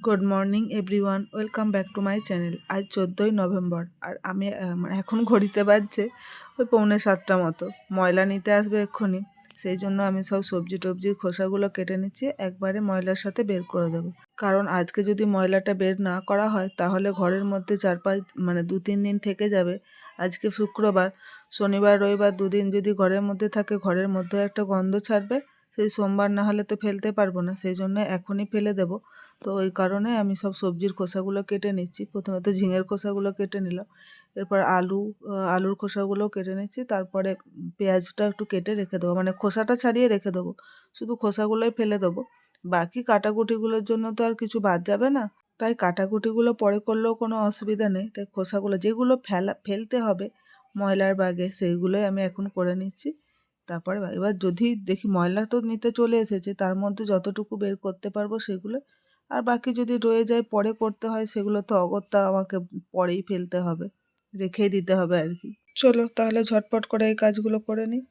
Good morning everyone, welcome back to my channel. আজ 14ই November আর আমি এখন ঘড়িতে বাজছে ওই 6:45 মতো। ময়লা নিতে আসবে এক্ষুনি, সেই জন্য আমি সব সবজি টবজির খোসাগুলো কেটে নিচ্ছি, একবারে ময়লার সাথে বের করে দেবো। কারণ আজকে যদি ময়লাটা বের না করা হয় তাহলে ঘরের মধ্যে 2-3 দিন থেকে যাবে। আজকে শুক্রবার, শনিবার রবিবার দুদিন যদি ঘরের মধ্যে থাকে ঘরের মধ্যে একটা গন্ধ ছাড়বে। সেই সোমবার না হলে তো ফেলতে পারবো না, সেই জন্য এখনই ফেলে দেবো। তো ওই কারণে আমি সব সবজির খোসাগুলো কেটে নিচ্ছি। প্রথমে তো ঝিঙের খোসাগুলো কেটে নিলাম, এরপর আলুর খোসাগুলোও কেটে নিচ্ছি। তারপরে পেঁয়াজটা একটু কেটে রেখে দেবো, মানে খোসাটা ছাড়িয়ে রেখে দেবো, শুধু খোসাগুলোই ফেলে দেবো। বাকি কাটাকুটিগুলোর জন্য তো আর কিছু বাদ যাবে না, তাই কাটাকুটিগুলো পরে করলেও কোনো অসুবিধা নেই। তাই খোসাগুলো যেগুলো ফেলতে হবে ময়লার বাগে সেইগুলোই আমি এখন করে নিচ্ছি। তারপরে এবার যদি দেখি ময়লা তো নিতে চলে এসেছে, তার মধ্যে যতটুকু বের করতে পারবো সেগুলো, আর বাকি যদি রয়ে যায় পরে করতে হয় সেগুলো তো অগত্যা আমাকে পরেই ফেলতে হবে, রেখেই দিতে হবে আর কি। চলো তাহলে ঝটপট করে এই কাজগুলো করে নিই।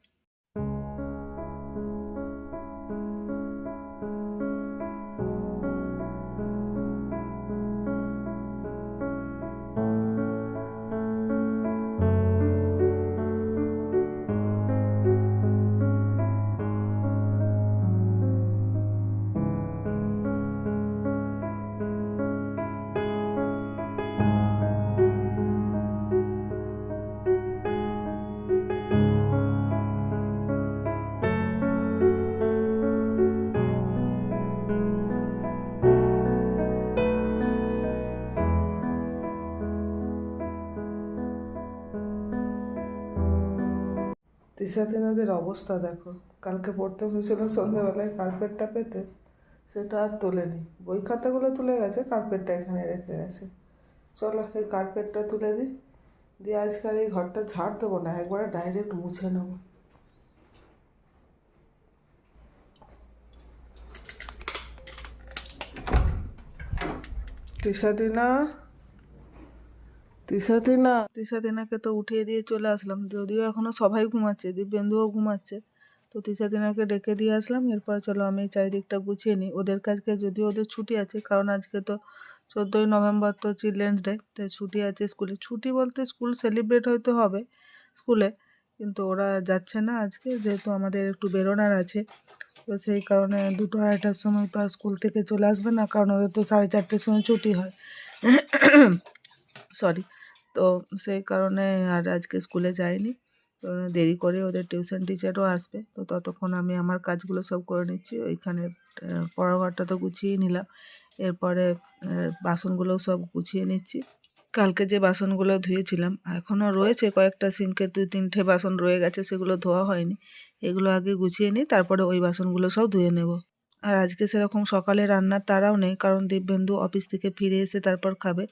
তিসাতিনাদের অবস্থা দেখো, কালকে পড়তে বসেছিল সন্ধ্যাবেলায় কার্পেটটা পেতে, সেটা আর তোলেনি। বই খাতাগুলো তুলে গেছে, কার্পেটটা এখানে রেখে গেছে। চলো এই কার্পেটটা তুলে দিই, দিয়ে আজকাল এই ঘরটা ঝাড় দেবো না, একবারে ডাইরেক্ট মুছে নেবো। তিসাতিনা, তিসাতিনাকে তো উঠিয়ে দিয়ে চলে আসলাম, যদিও এখনো সবাই ঘুমাচ্ছে, দিব্যেন্দুও ঘুমাচ্ছে। তো তিসাতিনাকে ডেকে দিয়ে আসলাম। এরপর চলো আমি চারিদিকটা গুছিয়ে নিই। ওদের কাছকে যদিও ওদের ছুটি আছে, কারণ আজকে তো 14ই নভেম্বর, তো চিলড্রেন্স ডে, তাই ছুটি আছে স্কুলে। ছুটি বলতে স্কুল সেলিব্রেট হয়তো হবে স্কুলে, কিন্তু ওরা যাচ্ছে না আজকে, যেহেতু আমাদের একটু বেরোনার আছে। তো সেই কারণে 2-2:30টার সময় তো আর স্কুল থেকে চলে আসবে না, কারণ ওদের তো 4:30টার সময় ছুটি হয়। সরি। তো সেই কারণে আর আজকে স্কুলে যাইনি। তো দেরি করে ওদের টিউশন টিচারও আসবে, তো ততক্ষণ আমি আমার কাজগুলো সব করে নিচ্ছি। ওইখানে পড়ার ঘরটা তো গুছিয়েই নিলাম, এরপরে বাসনগুলোও সব গুছিয়ে নিচ্ছি। কালকে যে বাসনগুলো ধুয়েছিলাম এখনও রয়েছে কয়েকটা, সিঙ্কে 2-3টে বাসন রয়ে গেছে, সেগুলো ধোয়া হয়নি। এগুলো আগে গুছিয়ে নিই, তারপরে ওই বাসনগুলো সব ধুয়ে নেব। আর আজকে সেরকম সকালে রান্নার তাড়াও নেই, কারণ দিব্যেন্দু অফিস থেকে ফিরে এসে তারপর খাবে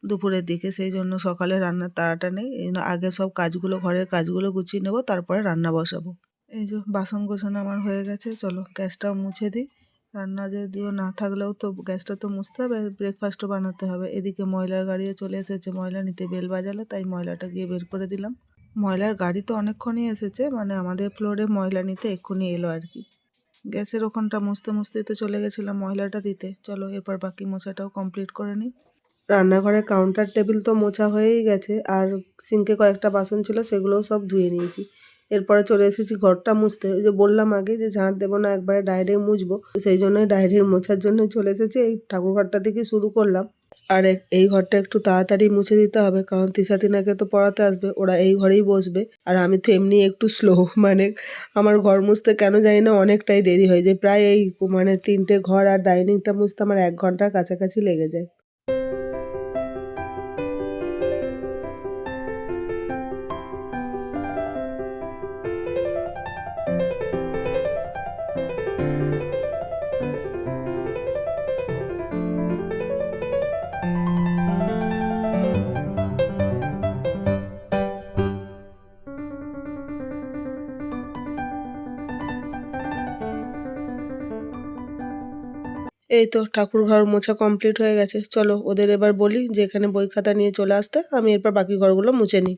দুপুরের দিকে, সেই জন্য সকালে রান্নার তাড়াটা নেই। এই জন্য আগে সব কাজগুলো, ঘরের কাজগুলো গুছিয়ে নেব, তারপরে রান্না বসাবো। এই যে বাসন গোছানো আমার হয়ে গেছে, চলো গ্যাসটাও মুছে দিই। রান্না যদিও না থাকলেও তো গ্যাসটা তো মুছতে হবে, ব্রেকফাস্টও বানাতে হবে। এদিকে ময়লার গাড়িও চলে এসেছে, ময়লা নিতে বেল বাজালো, তাই ময়লাটা গিয়ে বের করে দিলাম। ময়লার গাড়ি তো অনেকক্ষণই এসেছে, মানে আমাদের ফ্লোরে ময়লা নিতে এক্ষুনি এলো আর কি। গ্যাসের ওখানটা মুছতে মুছতেই তো চলে গেছিলাম ময়লাটা দিতে। চলো এরপর বাকি মোছাটাও কমপ্লিট করে নিই। রান্নাঘরে কাউন্টার টেবিল তো মোছা হয়েই গেছে, আর সিঙ্কে কয়েকটা বাসন ছিল সেগুলোও সব ধুয়ে নিয়েছি। এরপরে চলে এসেছি ঘরটা মুছতে। ওই যে বললাম আগে যে ঝাঁট দেবো না, একবারে ডাইরেক্ট মুছবো, সেই জন্যই ডাইরেক্ট মোছার জন্য চলে এসেছি। এই ঠাকুর ঘরটা থেকে শুরু করলাম। আর এই ঘরটা একটু তাড়াতাড়ি মুছে দিতে হবে, কারণ তিসাতিনাকে তো পড়াতে আসবে, ওরা এই ঘরেই বসবে। আর আমি তো এমনি একটু স্লো, মানে আমার ঘর মুছতে কেন জানি না অনেকটাই দেরি হয়ে যায়, প্রায় এই 3টে ঘর আর ডাইনিংটা মুছতে আমার 1 ঘন্টার কাছাকাছি লেগে যায়। এই তো ঠাকুর ঘর মোছা কমপ্লিট হয়ে গেছে। চলো ওদের এবার বলি যে এখানে বই খাতা নিয়ে চলে আসতে, আমি এরপর বাকি ঘরগুলো মুছে নিই।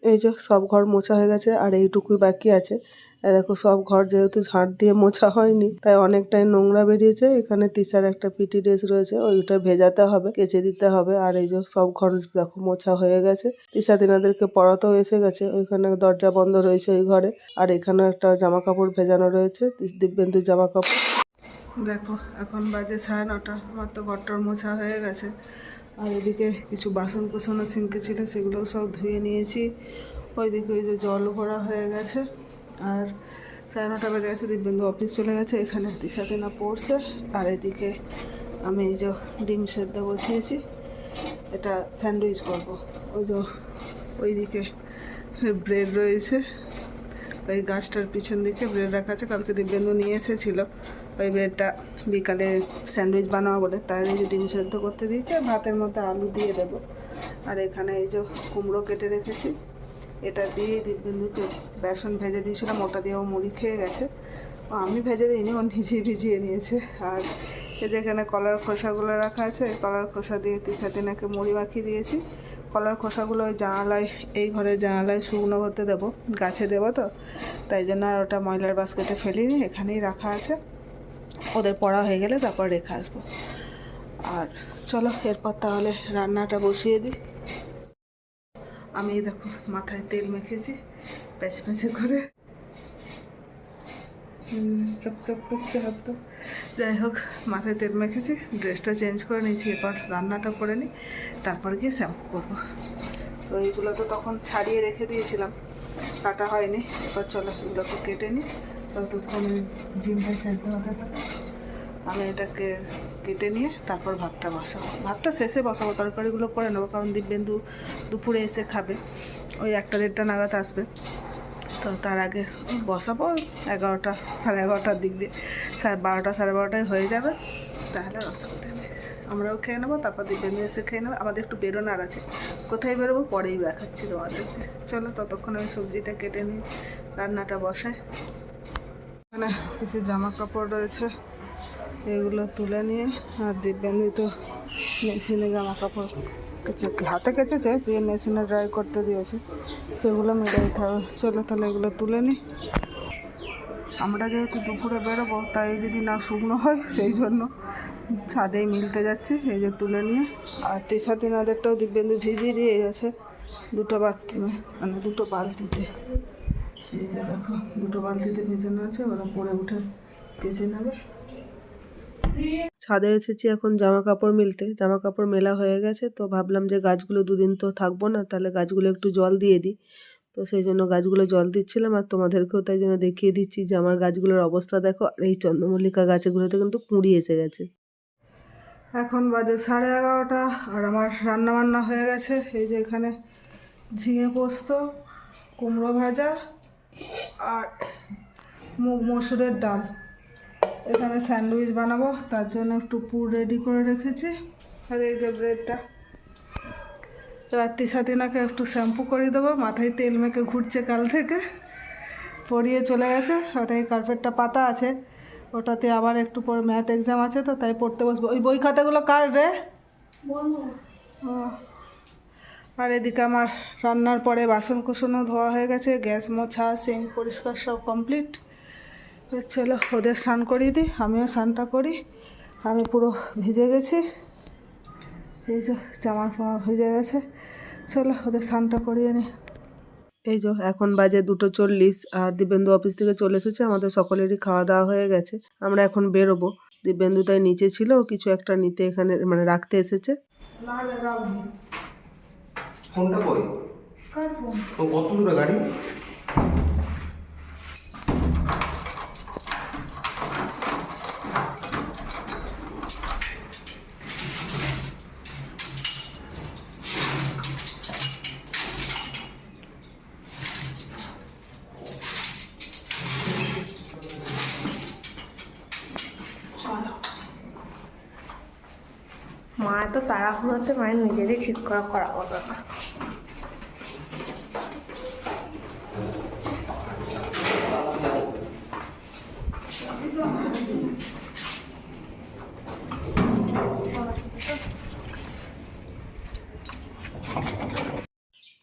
এই যে সব ঘর মোছা হয়ে গেছে আর এইটুকুই বাকি আছে। দেখো সব ঘর যেহেতু ঝাড় দিয়ে মোছা হয়নি তাই অনেকটাই নোংরা বেরিয়েছে। এখানে তিশার একটা পিটি ড্রেস রয়েছে, ওইটা ভেজাতে হবে, কেচে দিতে হবে। আর এই যে সব ঘর দেখো মোছা হয়ে গেছে। তিশা তিনাদেরকে পড়াতেও এসে গেছে, ওইখানে দরজা বন্ধ রয়েছে ওই ঘরে। আর এখানে একটা জামা কাপড় ভেজানো রয়েছে, দিব্যেন্দুর জামা কাপড়। দেখো এখন বাজে 9:30, আমার তো ঘরটার মোছা হয়ে গেছে। আর এদিকে কিছু বাসন কোসনও সিঙ্কে ছিল, সেগুলো সব ধুয়ে নিয়েছি। ওইদিকে ওই যে জল ভরা হয়ে গেছে। আর 9:30 বেজে গেছে, দিব্যেন্দু অফিস চলে গেছে। এখানে তিশা তিনা পড়ছে। আর এদিকে আমি এই যে ডিম সেদ্ধ বসিয়েছি, এটা স্যান্ডউইচ করব। ওই যে ওইদিকে ব্রেড রয়েছে, ওই গাছটার পিছন দিকে ব্রেড রাখা আছে, কালকে দিব্যেন্দু নিয়ে এসেছিলো। ওই ব্রেডটা বিকালে স্যান্ডউইচ বানাবো বলে তার এই যে ডিম সেদ্ধ করতে দিয়েছে, ভাতের মধ্যে আলু দিয়ে দেবো। আর এখানে এই যে কুমড়ো কেটে রেখেছি, এটা দিয়ে দিব্যেন্দুকে বেসন ভেজে দিয়েছিলাম, ওটা দিয়েও মুড়ি খেয়ে গেছে। আমি ভেজে দিইনি, ও নিজেই ভিজিয়ে নিয়েছে। আর এই যে এখানে কলার খোসাগুলো রাখা আছে, কলার খোসা দিয়ে তিশা তিনাকে মুড়ি মাখিয়ে দিয়েছি। কলার খোসাগুলো ওই জানালায়, এই ঘরের জানালায় শুকনো হতে দেবো, গাছে দেবো তো, তাই জন্য আর ওটা ময়লার বাস্কেটে ফেলিনি, এখানেই রাখা আছে। ওদের পড়া হয়ে গেলে তারপর রেখে আসবো। আর চলো এরপর তাহলে রান্নাটা বসিয়ে দিই। আমি দেখো মাথায় তেল মেখেছি প্যাচপ্যাচে করে, চকচক করছে হাতটা। যাই হোক, মাথায় তেল মেখেছি, ড্রেসটা চেঞ্জ করে নিয়েছি, এবার রান্নাটা করে নিই, তারপর গিয়ে শ্যাম্পু করবো। তো এইগুলো তো তখন ছাড়িয়ে রেখে দিয়েছিলাম, কাটা হয়নি। এবার চলো এগুলোকে কেটে নিই, ততক্ষণ ডিমটা সেদ্ধ হতে থাকে। আমি এটাকে কেটে নিয়ে তারপর ভাতটা বসাবো, ভাতটা শেষে বসাবো, তরকারিগুলো করে নেবো, কারণ দিব্যেন্দু দুপুরে এসে খাবে, ওই 1-1:30 নাগাদ আসবে। তো তার আগে বসাবো 11টা, 11:30 দিক দিয়ে, 12টা 12:30 হয়ে যাবে, তাহলে অসুবিধা নেই। আমরাও খেয়ে নেবো, তারপর দিব্যেন্দু এসে খেয়ে নেবো। আমাদের একটু বেরোনার আছে, কোথায় বেরোবো পরেই দেখাচ্ছি তোমাদেরকে। চলো ততক্ষণ আমি সবজিটা কেটে নিই, রান্নাটা বসাই। এখানে কিছু জামা কাপড় রয়েছে, এগুলো তুলে নিয়ে, আর দিব্যেন্দু তো মেশিনে জামা কাপড় হাতে কেচেছে, দিয়ে মেশিনে ড্রাই করতে দিয়েছে, সেগুলো মেরে দিতে হবে। চলো তাহলে এগুলো তুলে নিই। আমরা যেহেতু দুপুরে বেরোবো, তাই যদি না শুকনো হয় সেই জন্য ছাদেই মিলতে যাচ্ছি। এই যে তুলে নিয়ে, আর তিশা তিনাদেরটাও দিব্যেন্দু ভিজিয়ে দিয়ে গেছে 2টো বাথরুমে, মানে 2টো বালতিতে। এই যে দেখো 2টো বালতিতে ভেজানো আছে, ওরা পরে উঠে কেচে নেবে। ছাদে এসেছি এখন জামা কাপড় মিলতে, জামা কাপড় মেলা হয়ে গেছে। তো ভাবলাম যে গাছগুলো 2 দিন তো থাকবো না, তাহলে গাছগুলো একটু জল দিয়ে দিই। তো সেই জন্য গাছগুলো জল দিচ্ছিলাম, আর তোমাদেরকেও তাই জন্য দেখিয়ে দিচ্ছি যে আমার গাছগুলোর অবস্থা দেখো। আর এই চন্দ্রমল্লিকা গাছগুলোতে কিন্তু কুঁড়ি এসে গেছে। এখন বাজে 11:30, আর আমার রান্না বান্না হয়ে গেছে। এই যে এখানে ঝিঙে পোস্ত, কুমড়ো ভাজা, আর মুগ মসুরের ডাল। এখানে স্যান্ডউইচ বানাবো, তার জন্য একটু পুর রেডি করে রেখেছি। আর এই যে ব্রেডটা, এবার তিশা তিনাকে একটু শ্যাম্পু করে দেবো, মাথায় তেল মেখে ঘুরছে কাল থেকে, পরিয়ে চলে গেছে। ওটাই কার্পেটটা পাতা আছে, ওটাতে আবার একটু পরে ম্যাথ এক্সাম আছে, তো তাই পড়তে বসবো। ওই বই খাতাগুলো কার রে? আর এদিকে আমার রান্নার পরে বাসন কুসনও ধোয়া হয়ে গেছে, গ্যাস মোছা, সিঙ্ক পরিষ্কার সব কমপ্লিট। চলো ওদের স্নান করিয়ে দিই, আমিও স্নানটা করি। আমি পুরো ভিজে গেছি, এই যে জামার পাওয়া ভিজে গেছে। চলো ওদের স্নানটা করিয়ে নিই। এই যে এখন বাজে 2:40, আর দিব্যেন্দু অফিস থেকে চলে এসেছে। আমাদের সকলেরই খাওয়া দাওয়া হয়ে গেছে, আমরা এখন বেরোবো। দিব্যেন্দু তাই নিচে ছিল, কিছু একটা নিতে এখানে মানে রাখতে এসেছে। ফোনটা কই? কার ফোন? তো কত দূরে গাড়ি? মা তো তাড়াহুড়োতে মায়ের নিজেরই ঠিক করা হতো না।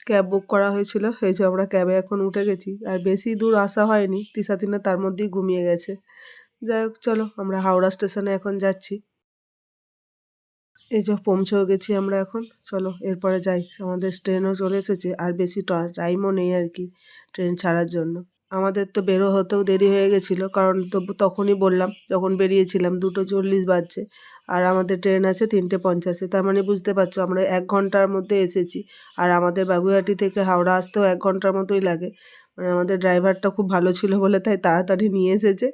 ক্যাব বুক করা হয়েছিল, এই যে আমরা ক্যাবে এখন উঠে গেছি। আর বেশি দূর আসা হয়নি, তিশা তিনা তার মধ্যেই ঘুমিয়ে গেছে। যাই হোক, চলো আমরা হাওড়া স্টেশনে এখন যাচ্ছি। এই যে পৌঁছেও গেছি আমরা এখন, চলো এরপরে যাই। আমাদের ট্রেনও চলে এসেছে, আর বেশি টাইমও নেই আর কি ট্রেন ছাড়ার জন্য। আমাদের তো বেরো হতেও দেরি হয়ে গেছিলো, কারণ তো তখনই বললাম যখন বেরিয়েছিলাম 2:40 বাজছে, আর আমাদের ট্রেন আছে 3:50। তার মানে বুঝতে পারছো আমরা 1 ঘন্টার মধ্যে এসেছি। আর আমাদের বাগুইআটি থেকে হাওড়া আসতেও 1 ঘন্টার মতোই লাগে। মানে আমাদের ড্রাইভারটা খুব ভালো ছিল বলে তাই তাড়াতাড়ি নিয়ে এসেছে।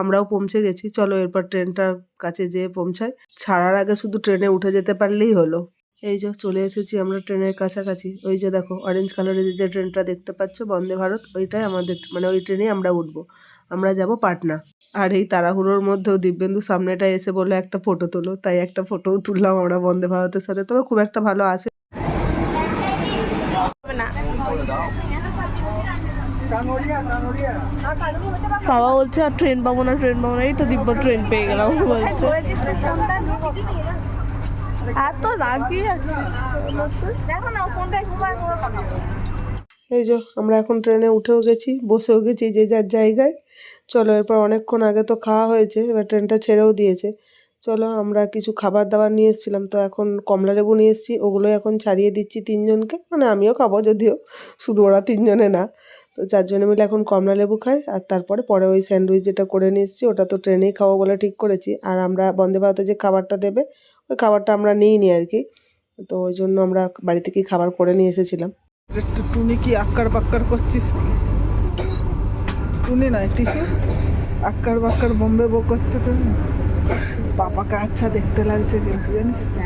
আমরাও পৌঁছে গেছি, চলো এরপর ট্রেনটার কাছে যেয়ে পৌঁছাই। ছাড়ার আগে শুধু ট্রেনে উঠে যেতে পারলেই হলো। এই যে চলে এসেছি আমরা ট্রেনের কাছাকাছি। ওই যে দেখো অরেঞ্জ কালারের যে ট্রেনটা দেখতে পাচ্ছ, বন্দে ভারত, ওইটাই আমাদের, মানে ওই ট্রেনেই আমরা উঠবো। আমরা যাব পাটনা। আর এই তাড়াহুড়োর মধ্যেও দিব্যেন্দু সামনেটা এসে বলে একটা ফটো তোলো, তাই একটা ফটোও তুললাম আমরা বন্দে ভারতের সাথে। তবে খুব একটা ভালো আসে না। বাবা বলছে আর ট্রেন পাবো না, এই তো দিব্য ট্রেন পেয়ে গেলাম বলছে। এত রাগি আছে। এই যে আমরা এখন ট্রেনে উঠেও গেছি, বসেও গেছি যে যার জায়গায়। চলো এরপর অনেকক্ষণ আগে তো খাওয়া হয়েছে, এবার ট্রেনটা ছেড়েও দিয়েছে। চলো আমরা কিছু খাবার দাবার নিয়ে এসেছিলাম, তো এখন কমলা লেবু নিয়ে এসেছি, ওগুলোই এখন ছাড়িয়ে দিচ্ছি 3 জনকে। মানে আমিও খাবো, যদিও শুধু ওরা 3 জনে না। তো 4 জনে মিলে এখন কমলা লেবু খাই। আর পরে ওই স্যান্ডউইচ যেটা করে নিয়ে এসেছি, ওটা তো ট্রেনেই খাবো বলে ঠিক করেছি। আর আমরা বন্দে ভারতে যে খাবারটা দেবে, ওই খাবারটা আমরা নিইনি আর কি। তো ওই জন্য আমরা বাড়ি থেকেই খাবার করে নিয়ে এসেছিলাম। টুনি কি আক্কার বাক্কার করছিস কি? টুনি নয়, টিসু আক্কার বাক্কার বোম্বে বো করছে তুমি। পাপাকে আচ্ছা দেখতে লাগছে কিন্তু, জানিস তো।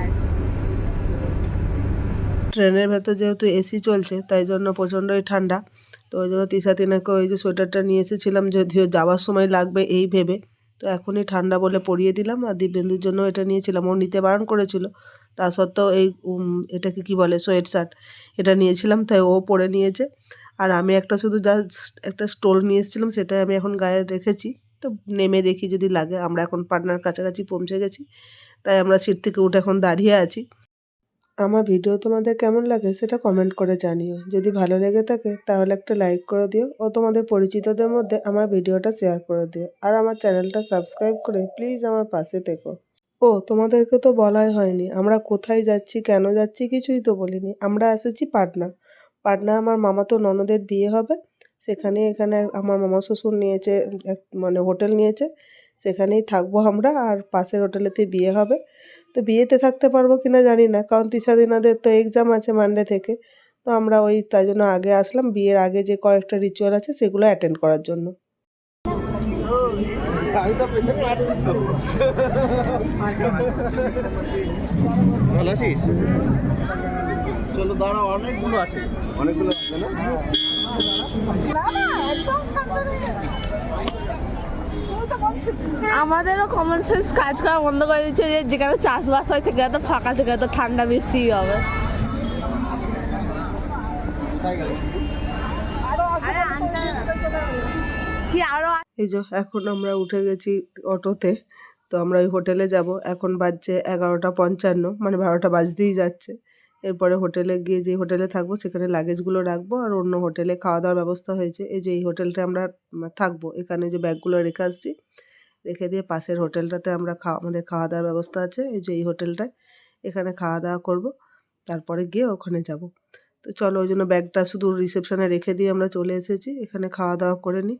ট্রেনের ভেতর যেহেতু এসি চলছে, তাই জন্য প্রচণ্ডই ঠান্ডা। তো ওই জন্য তিশা তিনাকে ওই যে সোয়েটারটা নিয়ে এসেছিলাম, যদিও যাওয়ার সময় লাগবে এই ভেবে, তো এখনই ঠান্ডা বলে পরিয়ে দিলাম। আর দিব্যেন্দুর জন্য এটা নিয়েছিলাম, ও নিতে বারণ করেছিল, তা সত্ত্বেও এই এটাকে কি বলে, সোয়েট শার্ট, এটা নিয়েছিলাম, তাই ও পরে নিয়েছে। আর আমি একটা শুধু জাস্ট একটা স্টোল নিয়ে এসেছিলাম, সেটাই আমি এখন গায়ে রেখেছি। তো নেমে দেখি যদি লাগে। আমরা এখন পাটনার কাছাকাছি পৌঁছে গেছি, তাই আমরা সিট থেকে উঠে এখন দাঁড়িয়ে আছি। আমার ভিডিও তোমাদের কেমন লাগে সেটা কমেন্ট করে জানিও। যদি ভালো লেগে থাকে তাহলে একটা লাইক করে দিও, ও তোমাদের পরিচিতদের মধ্যে আমার ভিডিওটা শেয়ার করে দিও। আর আমার চ্যানেলটা সাবস্ক্রাইব করে প্লিজ আমার পাশে থেকো। ও তোমাদেরকে তো বলাই হয়নি, আমরা কোথায় যাচ্ছি, কেন যাচ্ছি, কিছুই তো বলিনি। আমরা এসেছি পাটনা। পাটনা আমার মামাতো ননদের বিয়ে হবে, এখানে আমার মামা শ্বশুর নিয়েছে মানে হোটেল নিয়েছে, সেখানেই থাকবো আমরা। আর পাশের হোটেলেতে বিয়ে হবে। তো বিয়েতে থাকতে পারবো কিনা জানি না, কারণ তিশা দিনাদের তো এক্সাম আছে মানডে থেকে। তো আমরা তাই জন্য আগে আসলাম, বিয়ের আগে যে কয়েকটা রিচুয়াল আছে সেগুলো অ্যাটেন্ড করার জন্য। ভালো আছিস? চলো দাঁড়াও, অনেকগুলো আছে না? আমাদেরও কমন সেন্স কাজ করা বন্ধ করে দিচ্ছে, যে যেখানে চাষবাস হয় সেখানে তো ফাঁকা, সেখানে তো ঠান্ডা বেশি হবে। এই যে এখন আমরা উঠে গেছি অটোতে, তো আমরা ওই হোটেলে যাব। এখন বাজছে 11:55, মানে 12টা বাজতেই যাচ্ছে। এরপরে হোটেলে গিয়ে যে হোটেলে থাকবো সেখানে লাগেজগুলো রাখবো, আর অন্য হোটেলে খাওয়া দাওয়ার ব্যবস্থা হয়েছে। এই যে এই হোটেলটা আমরা থাকবো, এখানে যে ব্যাগগুলো রেখে আসছি, রেখে দিয়ে পাশের হোটেলটাতে আমরা আমাদের খাওয়া দাওয়ার ব্যবস্থা আছে। এই যে এই হোটেলটায়, এখানে খাওয়া দাওয়া করব, তারপরে গিয়ে ওখানে যাব। তো চলো, ওই জন্য ব্যাগটা শুধু রিসেপশনে রেখে দিয়ে আমরা চলে এসেছি, এখানে খাওয়া দাওয়া করে নিই।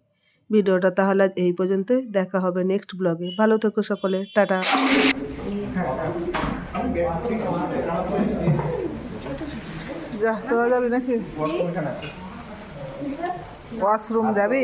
ভিডিওটা তাহলে এই পর্যন্তই, দেখা হবে নেক্সট ব্লগে। ভালো থেকো সকলে, টাটা। যা, তোরা যাবি নাকি ওয়াশরুম যাবি?